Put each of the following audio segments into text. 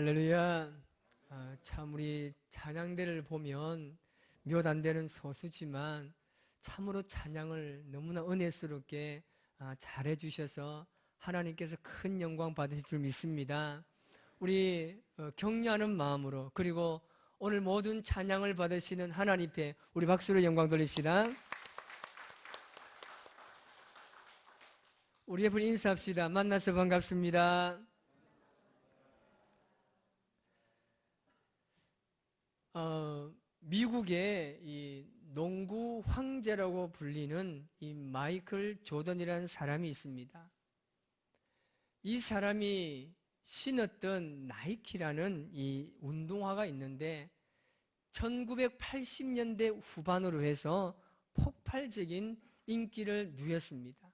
할렐루야. 참 우리 찬양대를 보면 몇 안 되는 소수지만 참으로 찬양을 너무나 은혜스럽게 잘해 주셔서 하나님께서 큰 영광 받으실 줄 믿습니다. 우리 격려하는 마음으로, 그리고 오늘 모든 찬양을 받으시는 하나님 앞에 우리 박수로 영광 돌립시다. 우리 옆을 인사합시다. 만나서 반갑습니다. 미국의 이 농구 황제라고 불리는 이 마이클 조던이라는 사람이 있습니다. 이 사람이 신었던 나이키라는 이 운동화가 있는데 1980년대 후반으로 해서 폭발적인 인기를 누렸습니다.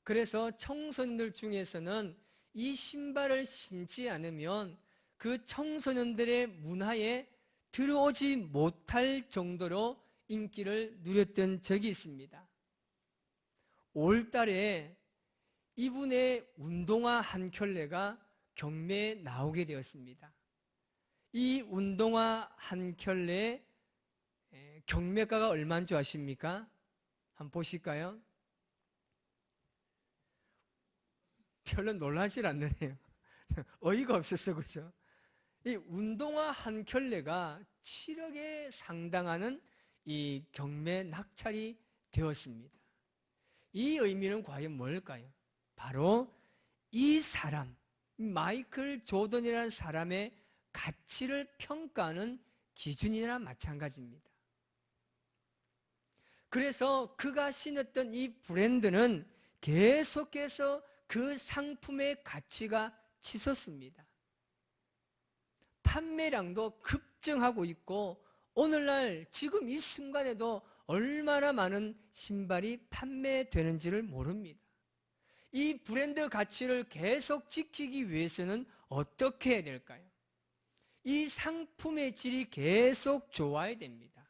그래서 청소년들 중에서는 이 신발을 신지 않으면 그 청소년들의 문화에 들어오지 못할 정도로 인기를 누렸던 적이 있습니다. 5월 달에 이분의 운동화 한 켤레가 경매에 나오게 되었습니다. 이 운동화 한 켤레의 경매가가 얼마인 줄 아십니까? 한번 보실까요? 별로 놀라질 않네요. 어이가 없었어, 그죠? 이 운동화 한 켤레가 7억에 상당하는 이 경매 낙찰이 되었습니다. 이 의미는 과연 뭘까요? 바로 이 사람, 마이클 조던이라는 사람의 가치를 평가하는 기준이나 마찬가지입니다. 그래서 그가 신었던 이 브랜드는 계속해서 그 상품의 가치가 치솟습니다. 판매량도 급증하고 있고 오늘날 지금 이 순간에도 얼마나 많은 신발이 판매되는지를 모릅니다. 이 브랜드 가치를 계속 지키기 위해서는 어떻게 해야 될까요? 이 상품의 질이 계속 좋아야 됩니다.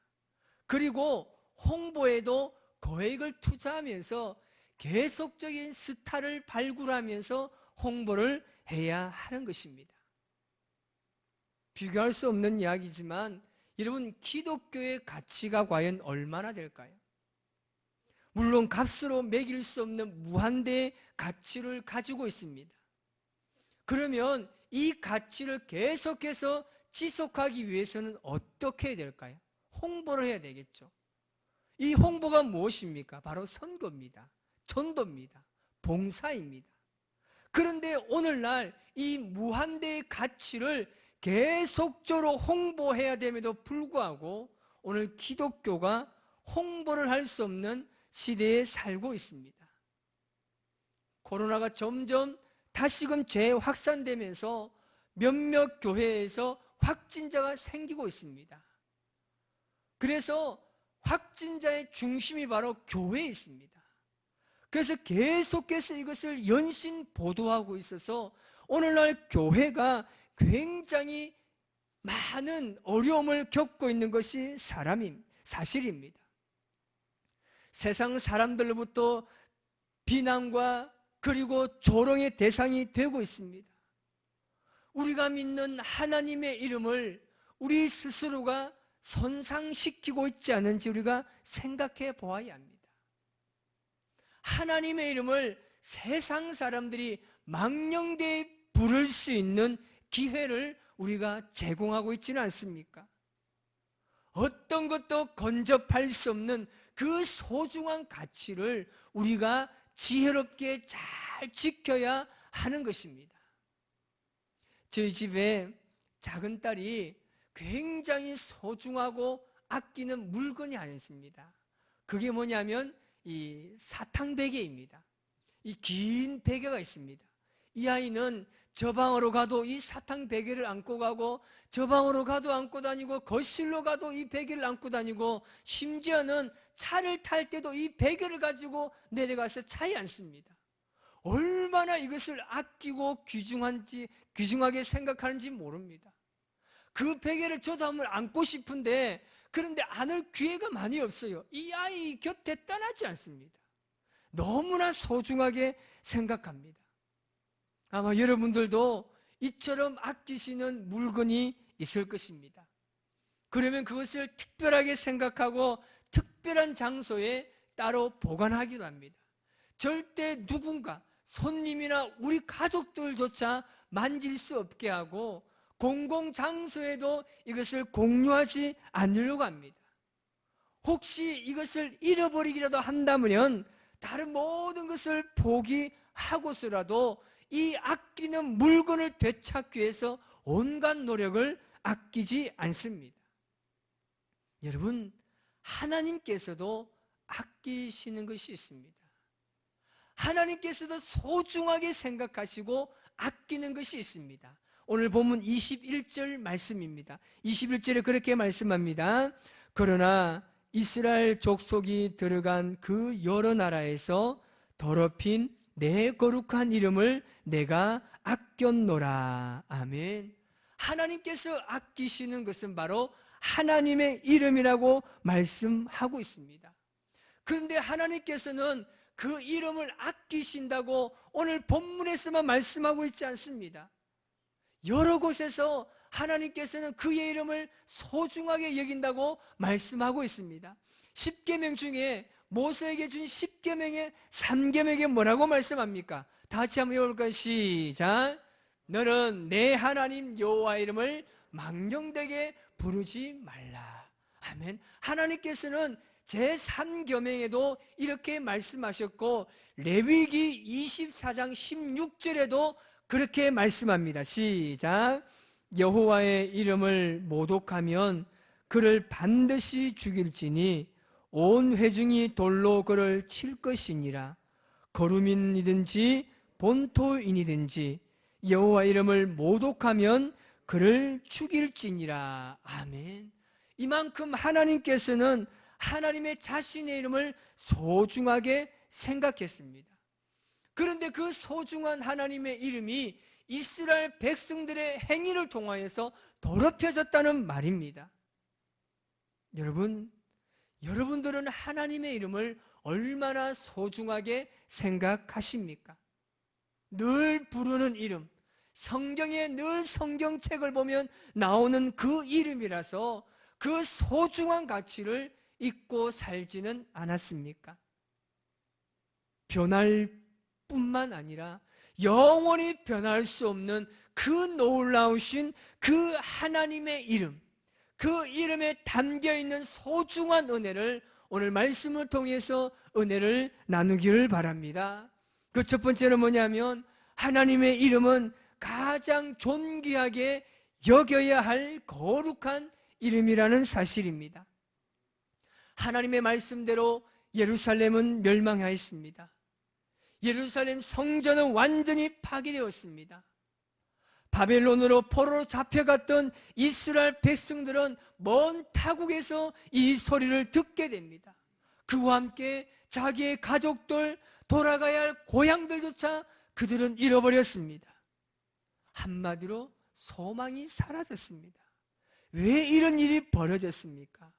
그리고 홍보에도 거액을 투자하면서 계속적인 스타를 발굴하면서 홍보를 해야 하는 것입니다. 비교할 수 없는 이야기지만 여러분, 기독교의 가치가 과연 얼마나 될까요? 물론 값으로 매길 수 없는 무한대의 가치를 가지고 있습니다. 그러면 이 가치를 계속해서 지속하기 위해서는 어떻게 해야 될까요? 홍보를 해야 되겠죠. 이 홍보가 무엇입니까? 바로 선거입니다. 전도입니다. 봉사입니다. 그런데 오늘날 이 무한대의 가치를 계속적으로 홍보해야 됨에도 불구하고 오늘 기독교가 홍보를 할 수 없는 시대에 살고 있습니다. 코로나가 점점 다시금 재확산되면서 몇몇 교회에서 확진자가 생기고 있습니다. 그래서 확진자의 중심이 바로 교회에 있습니다. 그래서 계속해서 이것을 연신 보도하고 있어서 오늘날 교회가 굉장히 많은 어려움을 겪고 있는 것이 사실입니다. 세상 사람들로부터 비난과 그리고 조롱의 대상이 되고 있습니다. 우리가 믿는 하나님의 이름을 우리 스스로가 손상시키고 있지 않은지 우리가 생각해 보아야 합니다. 하나님의 이름을 세상 사람들이 망령되이 부를 수 있는 기회를 우리가 제공하고 있지는 않습니까? 어떤 것도 건접할 수 없는 그 소중한 가치를 우리가 지혜롭게 잘 지켜야 하는 것입니다. 저희 집에 작은 딸이 굉장히 소중하고 아끼는 물건이 하나 있습니다. 그게 뭐냐면 이 사탕 베개입니다. 이 긴 베개가 있습니다. 이 아이는 저 방으로 가도 이 사탕 베개를 안고 가고, 저 방으로 가도 안고 다니고, 거실로 가도 이 베개를 안고 다니고, 심지어는 차를 탈 때도 이 베개를 가지고 내려가서 차에 앉습니다. 얼마나 이것을 아끼고 귀중하게 생각하는지 모릅니다. 그 베개를 저도 한번 안고 싶은데, 그런데 안을 기회가 많이 없어요. 이 아이 곁에 떠나지 않습니다. 너무나 소중하게 생각합니다. 아마 여러분들도 이처럼 아끼시는 물건이 있을 것입니다. 그러면 그것을 특별하게 생각하고 특별한 장소에 따로 보관하기도 합니다. 절대 누군가 손님이나 우리 가족들조차 만질 수 없게 하고 공공장소에도 이것을 공유하지 않으려고 합니다. 혹시 이것을 잃어버리기라도 한다면 다른 모든 것을 포기하고서라도 이 아끼는 물건을 되찾기 위해서 온갖 노력을 아끼지 않습니다. 여러분, 하나님께서도 아끼시는 것이 있습니다. 하나님께서도 소중하게 생각하시고 아끼는 것이 있습니다. 오늘 본문 21절 말씀입니다. 21절에 그렇게 말씀합니다. 그러나 이스라엘 족속이 들어간 그 여러 나라에서 더럽힌 내 거룩한 이름을 내가 아꼈노라. 아멘. 하나님께서 아끼시는 것은 바로 하나님의 이름이라고 말씀하고 있습니다. 그런데 하나님께서는 그 이름을 아끼신다고 오늘 본문에서만 말씀하고 있지 않습니다. 여러 곳에서 하나님께서는 그의 이름을 소중하게 여긴다고 말씀하고 있습니다. 10계명 중에 모세에게 준 10계명의 3계명에 뭐라고 말씀합니까? 다 같이 한번 읽어볼까요? 시작. 너는 내 하나님 여호와 이름을 망령되게 부르지 말라. 아멘. 하나님께서는 제3계명에도 이렇게 말씀하셨고 레위기 24장 16절에도 그렇게 말씀합니다. 시작. 여호와의 이름을 모독하면 그를 반드시 죽일지니 온 회중이 돌로 그를 칠 것이니라. 거루민이든지 본토인이든지 여호와 이름을 모독하면 그를 죽일지니라. 아멘. 이만큼 하나님께서는 하나님의 자신의 이름을 소중하게 생각했습니다. 그런데 그 소중한 하나님의 이름이 이스라엘 백성들의 행위를 통하여서 더럽혀졌다는 말입니다. 여러분들은 하나님의 이름을 얼마나 소중하게 생각하십니까? 늘 부르는 이름, 성경에 늘 성경책을 보면 나오는 그 이름이라서 그 소중한 가치를 잊고 살지는 않았습니까? 변할 뿐만 아니라 영원히 변할 수 없는 그 놀라우신 그 하나님의 이름, 그 이름에 담겨있는 소중한 은혜를 오늘 말씀을 통해서 은혜를 나누기를 바랍니다. 그 첫 번째는 뭐냐면 하나님의 이름은 가장 존귀하게 여겨야 할 거룩한 이름이라는 사실입니다. 하나님의 말씀대로 예루살렘은 멸망하였습니다. 예루살렘 성전은 완전히 파괴되었습니다. 바벨론으로 포로로 잡혀갔던 이스라엘 백성들은 먼 타국에서 이 소리를 듣게 됩니다. 그와 함께 자기의 가족들, 돌아가야 할 고향들조차 그들은 잃어버렸습니다. 한마디로 소망이 사라졌습니다. 왜 이런 일이 벌어졌습니까?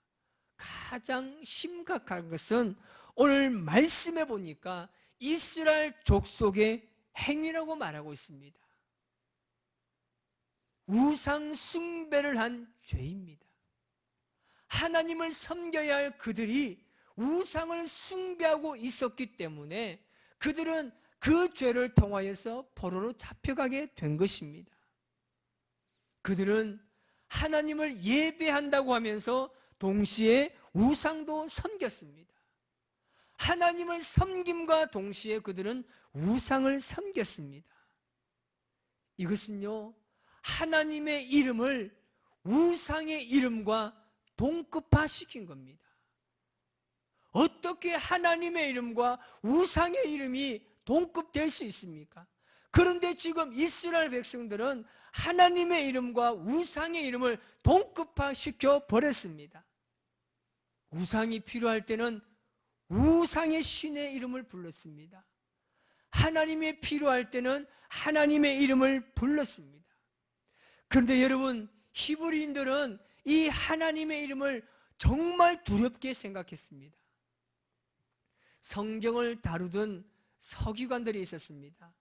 가장 심각한 것은 오늘 말씀해 보니까 이스라엘 족속의 행위라고 말하고 있습니다. 우상 숭배를 한 죄입니다. 하나님을 섬겨야 할 그들이 우상을 숭배하고 있었기 때문에 그들은 그 죄를 통하여서 포로로 잡혀가게 된 것입니다. 그들은 하나님을 예배한다고 하면서 동시에 우상도 섬겼습니다. 하나님을 섬김과 동시에 그들은 우상을 섬겼습니다. 이것은요, 하나님의 이름을 우상의 이름과 동급화시킨 겁니다. 어떻게 하나님의 이름과 우상의 이름이 동급될 수 있습니까? 그런데 지금 이스라엘 백성들은 하나님의 이름과 우상의 이름을 동급화시켜 버렸습니다. 우상이 필요할 때는 우상의 신의 이름을 불렀습니다. 하나님이 필요할 때는 하나님의 이름을 불렀습니다. 그런데 여러분, 히브리인들은 이 하나님의 이름을 정말 두렵게 생각했습니다. 성경을 다루던 서기관들이 있었습니다.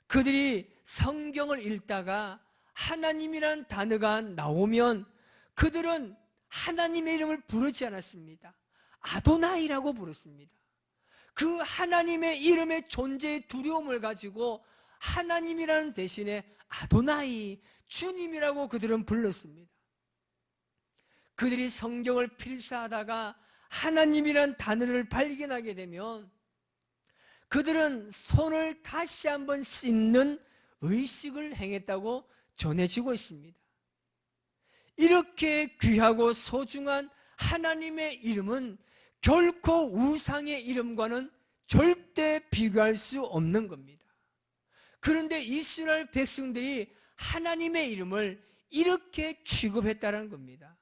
그들이 성경을 읽다가 하나님이란 단어가 나오면 그들은 하나님의 이름을 부르지 않았습니다. 아도나이라고 부르습니다. 그 하나님의 이름의 존재의 두려움을 가지고 하나님이라는 대신에 아도나이, 주님이라고 그들은 불렀습니다. 그들이 성경을 필사하다가 하나님이란 단어를 발견하게 되면 그들은 손을 다시 한번 씻는 의식을 행했다고 전해지고 있습니다. 이렇게 귀하고 소중한 하나님의 이름은 결코 우상의 이름과는 절대 비교할 수 없는 겁니다. 그런데 이스라엘 백성들이 하나님의 이름을 이렇게 취급했다는 겁니다.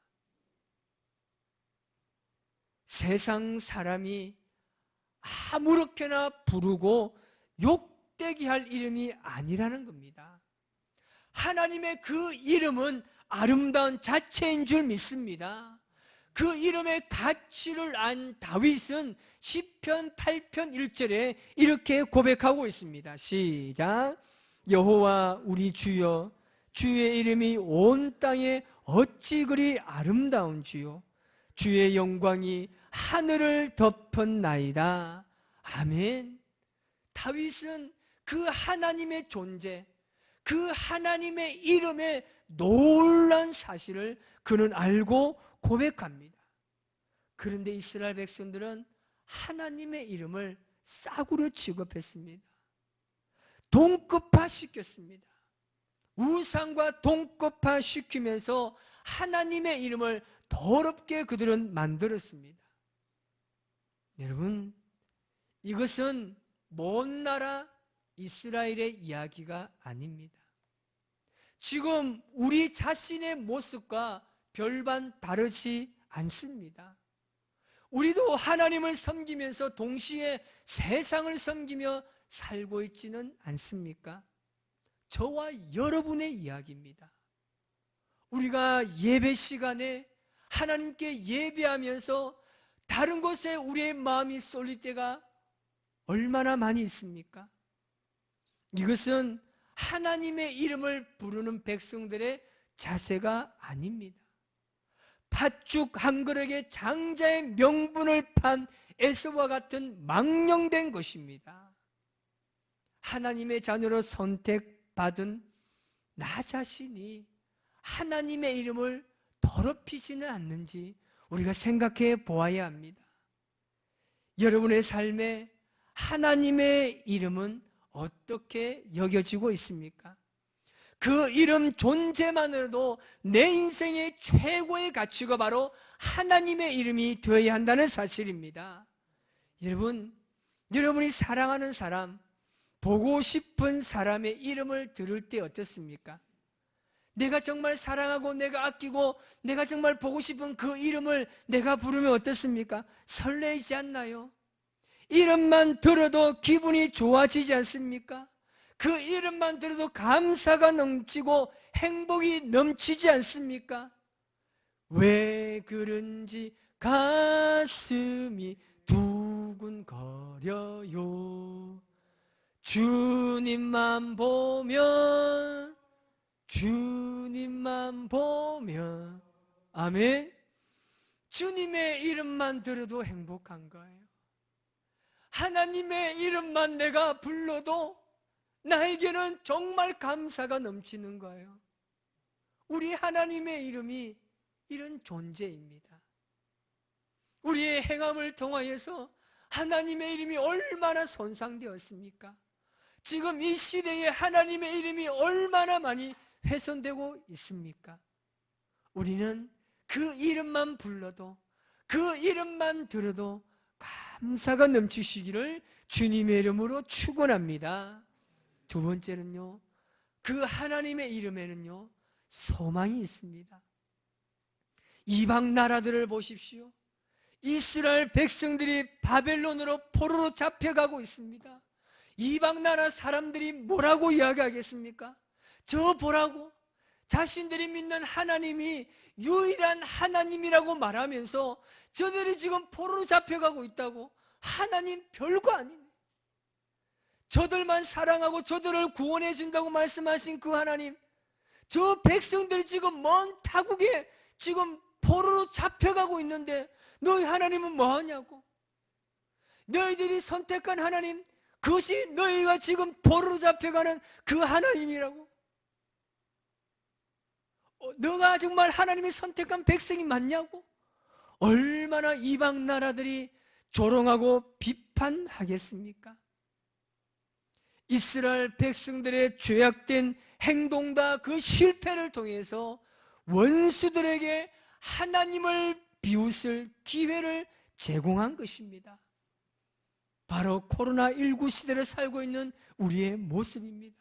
세상 사람이 아무렇게나 부르고 욕되게 할 이름이 아니라는 겁니다. 하나님의 그 이름은 아름다운 자체인 줄 믿습니다. 그 이름의 가치를 안 다윗은 시편 8편 1절에 이렇게 고백하고 있습니다. 시작. 여호와 우리 주여, 주의 이름이 온 땅에 어찌 그리 아름다운지요, 주의 영광이 하늘을 덮었나이다. 아멘. 다윗은 그 하나님의 존재, 그 하나님의 이름의 놀라운 사실을 그는 알고 고백합니다. 그런데 이스라엘 백성들은 하나님의 이름을 싸구려 취급했습니다. 동급화 시켰습니다. 우상과 동급화 시키면서 하나님의 이름을 더럽게 그들은 만들었습니다. 여러분, 이것은 먼 나라 이스라엘의 이야기가 아닙니다. 지금 우리 자신의 모습과 별반 다르지 않습니다. 우리도 하나님을 섬기면서 동시에 세상을 섬기며 살고 있지는 않습니까? 저와 여러분의 이야기입니다. 우리가 예배 시간에 하나님께 예배하면서 다른 곳에 우리의 마음이 쏠릴 때가 얼마나 많이 있습니까? 이것은 하나님의 이름을 부르는 백성들의 자세가 아닙니다. 팥죽 한 그릇에 장자의 명분을 판 에서와 같은 망령된 것입니다. 하나님의 자녀로 선택받은 나 자신이 하나님의 이름을 더럽히지는 않는지 우리가 생각해 보아야 합니다. 여러분의 삶에 하나님의 이름은 어떻게 여겨지고 있습니까? 그 이름 존재만으로도 내 인생의 최고의 가치가 바로 하나님의 이름이 되어야 한다는 사실입니다. 여러분이 사랑하는 사람, 보고 싶은 사람의 이름을 들을 때 어떻습니까? 내가 정말 사랑하고 내가 아끼고 내가 정말 보고 싶은 그 이름을 내가 부르면 어떻습니까? 설레지 않나요? 이름만 들어도 기분이 좋아지지 않습니까? 그 이름만 들어도 감사가 넘치고 행복이 넘치지 않습니까? 왜 그런지 가슴이 두근거려요. 주님만 보면 아멘. 주님의 이름만 들어도 행복한 거예요. 하나님의 이름만 내가 불러도 나에게는 정말 감사가 넘치는 거예요. 우리 하나님의 이름이 이런 존재입니다. 우리의 행함을 통하여서 하나님의 이름이 얼마나 손상되었습니까? 지금 이 시대에 하나님의 이름이 얼마나 많이 훼손되고 있습니까? 우리는 그 이름만 불러도, 그 이름만 들어도 감사가 넘치시기를 주님의 이름으로 축원합니다. 두 번째는요, 그 하나님의 이름에는요 소망이 있습니다. 이방 나라들을 보십시오. 이스라엘 백성들이 바벨론으로 포로로 잡혀가고 있습니다. 이방 나라 사람들이 뭐라고 이야기하겠습니까? 저 보라고, 자신들이 믿는 하나님이 유일한 하나님이라고 말하면서 저들이 지금 포로로 잡혀가고 있다고. 하나님 별거 아니네. 저들만 사랑하고 저들을 구원해 준다고 말씀하신 그 하나님, 저 백성들이 지금 먼 타국에 지금 포로로 잡혀가고 있는데 너희 하나님은 뭐하냐고. 너희들이 선택한 하나님, 그것이 너희가 지금 포로로 잡혀가는 그 하나님이라고. 너가 정말 하나님이 선택한 백성이 맞냐고. 얼마나 이방 나라들이 조롱하고 비판하겠습니까? 이스라엘 백성들의 죄악된 행동과 그 실패를 통해서 원수들에게 하나님을 비웃을 기회를 제공한 것입니다. 바로 코로나19 시대를 살고 있는 우리의 모습입니다.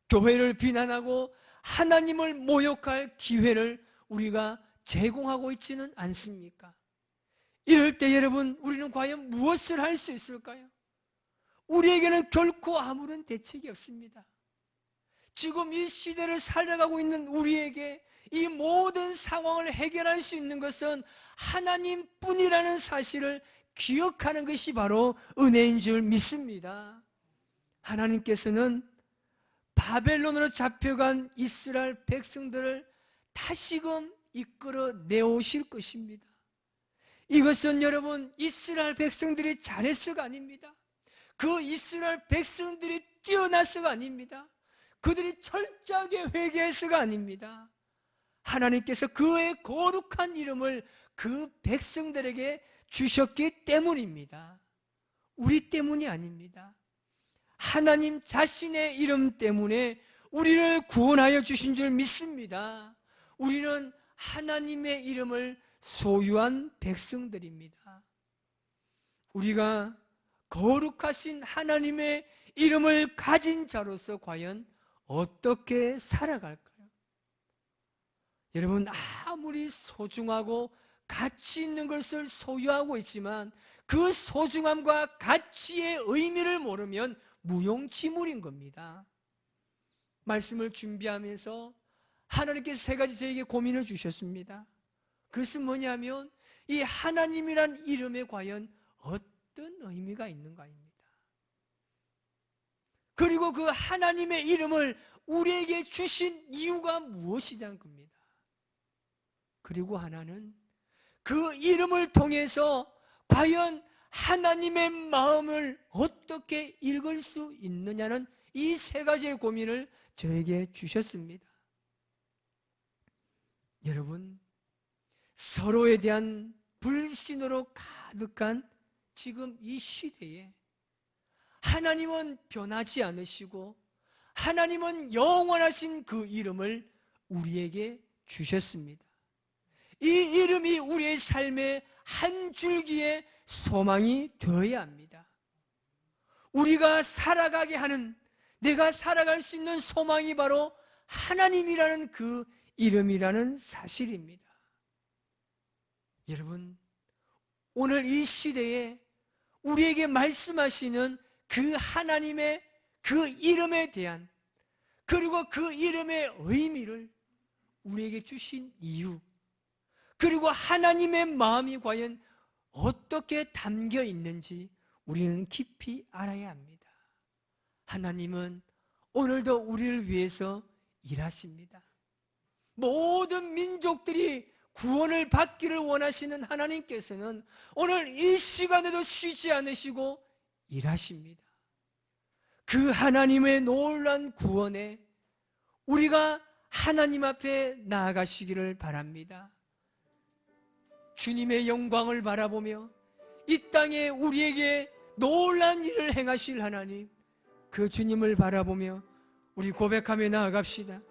교회를 비난하고 하나님을 모욕할 기회를 우리가 제공하고 있지는 않습니까? 이럴 때 여러분, 우리는 과연 무엇을 할 수 있을까요? 우리에게는 결코 아무런 대책이 없습니다. 지금 이 시대를 살아가고 있는 우리에게 이 모든 상황을 해결할 수 있는 것은 하나님뿐이라는 사실을 기억하는 것이 바로 은혜인 줄 믿습니다. 하나님께서는 바벨론으로 잡혀간 이스라엘 백성들을 다시금 이끌어 내오실 것입니다. 이것은 여러분, 이스라엘 백성들이 잘했어가 아닙니다. 그 이스라엘 백성들이 뛰어나서가 아닙니다. 그들이 철저하게 회개해서가 아닙니다. 하나님께서 그의 거룩한 이름을 그 백성들에게 주셨기 때문입니다. 우리 때문이 아닙니다. 하나님 자신의 이름 때문에 우리를 구원하여 주신 줄 믿습니다. 우리는 하나님의 이름을 소유한 백성들입니다. 우리가 거룩하신 하나님의 이름을 가진 자로서 과연 어떻게 살아갈까요? 여러분, 아무리 소중하고 가치 있는 것을 소유하고 있지만 그 소중함과 가치의 의미를 모르면 무용지물인 겁니다. 말씀을 준비하면서 하나님께서 세 가지 저에게 고민을 주셨습니다. 그것은 뭐냐면 이 하나님이란 이름에 과연 어떤 의미가 있는가입니다. 그리고 그 하나님의 이름을 우리에게 주신 이유가 무엇이냐는 겁니다. 그리고 하나는 그 이름을 통해서 과연 하나님의 마음을 어떻게 읽을 수 있느냐는 이 세 가지의 고민을 저에게 주셨습니다. 여러분, 서로에 대한 불신으로 가득한 지금 이 시대에 하나님은 변하지 않으시고 하나님은 영원하신 그 이름을 우리에게 주셨습니다. 이 이름이 우리의 삶의 한 줄기의 소망이 되어야 합니다. 우리가 살아가게 하는, 내가 살아갈 수 있는 소망이 바로 하나님이라는 그 이름이라는 사실입니다. 여러분, 오늘 이 시대에 우리에게 말씀하시는 그 하나님의 그 이름에 대한, 그리고 그 이름의 의미를 우리에게 주신 이유, 그리고 하나님의 마음이 과연 어떻게 담겨 있는지 우리는 깊이 알아야 합니다. 하나님은 오늘도 우리를 위해서 일하십니다. 모든 민족들이 구원을 받기를 원하시는 하나님께서는 오늘 이 시간에도 쉬지 않으시고 일하십니다. 그 하나님의 놀라운 구원에 우리가 하나님 앞에 나아가시기를 바랍니다. 주님의 영광을 바라보며 이 땅에 우리에게 놀라운 일을 행하실 하나님, 그 주님을 바라보며 우리 고백하며 나아갑시다.